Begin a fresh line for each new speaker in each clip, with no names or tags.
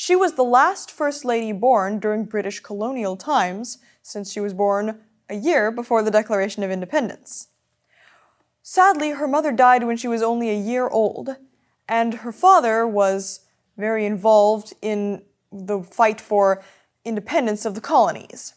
She was the last First Lady born during British colonial times, since she was born a year before the Declaration of Independence. Sadly, her mother died when she was only a year old, and her father was very involved in the fight for independence of the colonies.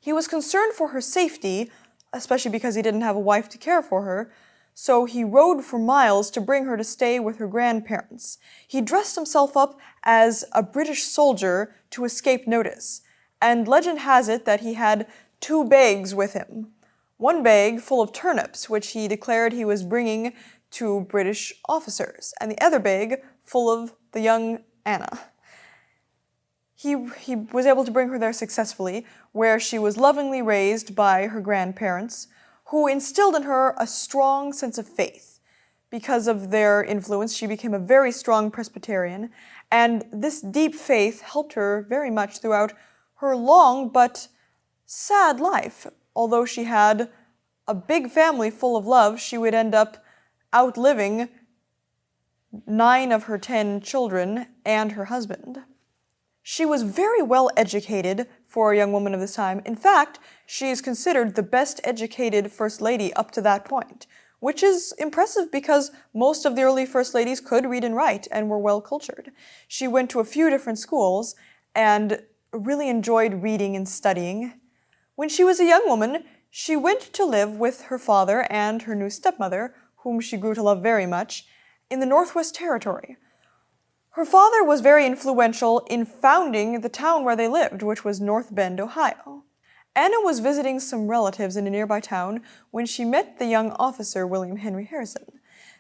He was concerned for her safety, especially because he didn't have a wife to care for her, so he rode for miles to bring her to stay with her grandparents. He dressed himself up as a British soldier to escape notice, and legend has it that he had 2 bags with him. One bag full of turnips, which he declared he was bringing to British officers, and the other bag full of the young Anna. He was able to bring her there successfully, where she was lovingly raised by her grandparents, who instilled in her a strong sense of faith. Because of their influence, she became a very strong Presbyterian, and this deep faith helped her very much throughout her long but sad life. Although she had a big family full of love, she would end up outliving 9 of her 10 children and her husband. She was very well educated for a young woman of this time. In fact, she is considered the best educated First Lady up to that point, which is impressive because most of the early First Ladies could read and write and were well cultured. She went to a few different schools and really enjoyed reading and studying. When she was a young woman, she went to live with her father and her new stepmother, whom she grew to love very much, in the Northwest Territory. Her father was very influential in founding the town where they lived, which was North Bend, Ohio. Anna was visiting some relatives in a nearby town when she met the young officer, William Henry Harrison.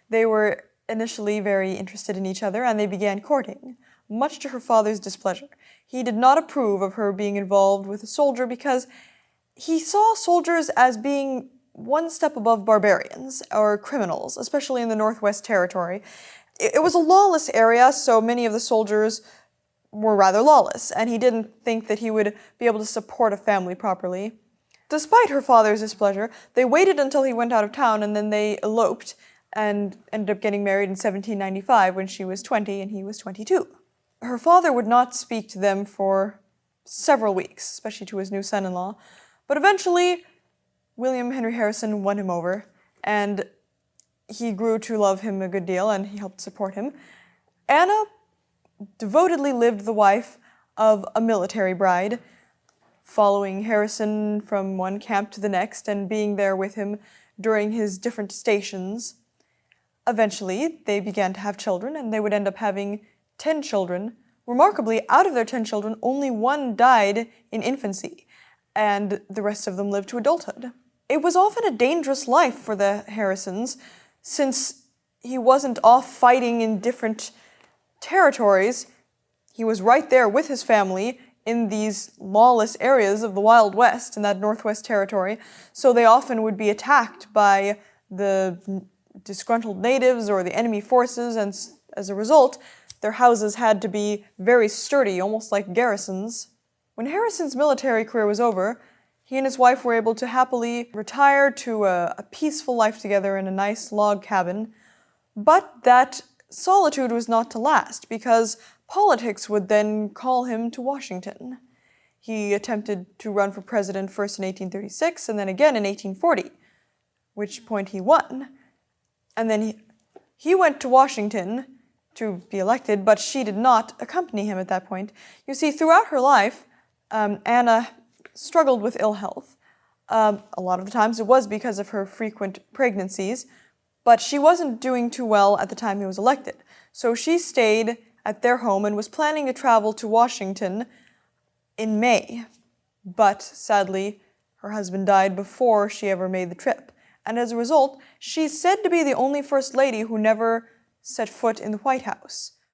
They were initially very interested in each other, and they began courting, much to her father's displeasure. He did not approve of her being involved with a soldier because he saw soldiers as being one step above barbarians or criminals, especially in the Northwest Territory. It was a lawless area, so many of the soldiers were rather lawless, and he didn't think that he would be able to support a family properly. Despite her father's displeasure, they waited until he went out of town, and then they eloped and ended up getting married in 1795 when she was 20 and he was 22. Her father would not speak to them for several weeks, especially to his new son-in-law, but eventually William Henry Harrison won him over, and he grew to love him a good deal, and he helped support him. Anna devotedly lived the wife of a military bride, following Harrison from one camp to the next and being there with him during his different stations. Eventually, they began to have children, and they would end up having 10 children. Remarkably, out of their 10 children, only 1 died in infancy, and the rest of them lived to adulthood. It was often a dangerous life for the Harrisons, since he wasn't off fighting in different territories. He was right there with his family in these lawless areas of the Wild West, in that Northwest Territory, so they often would be attacked by the disgruntled natives or the enemy forces, and as a result, their houses had to be very sturdy, almost like garrisons. When Harrison's military career was over, he and his wife were able to happily retire to a peaceful life together in a nice log cabin. But that solitude was not to last, because politics would then call him to Washington. He attempted to run for president first in 1836 and then again in 1840, which point he won. And then he went to Washington to be elected, but she did not accompany him at that point. You see, throughout her life, Anna struggled with ill health. A lot of the times it was because of her frequent pregnancies, but she wasn't doing too well at the time he was elected. So she stayed at their home and was planning to travel to Washington in May. But sadly, her husband died before she ever made the trip. And as a result, she's said to be the only First Lady who never set foot in the White House.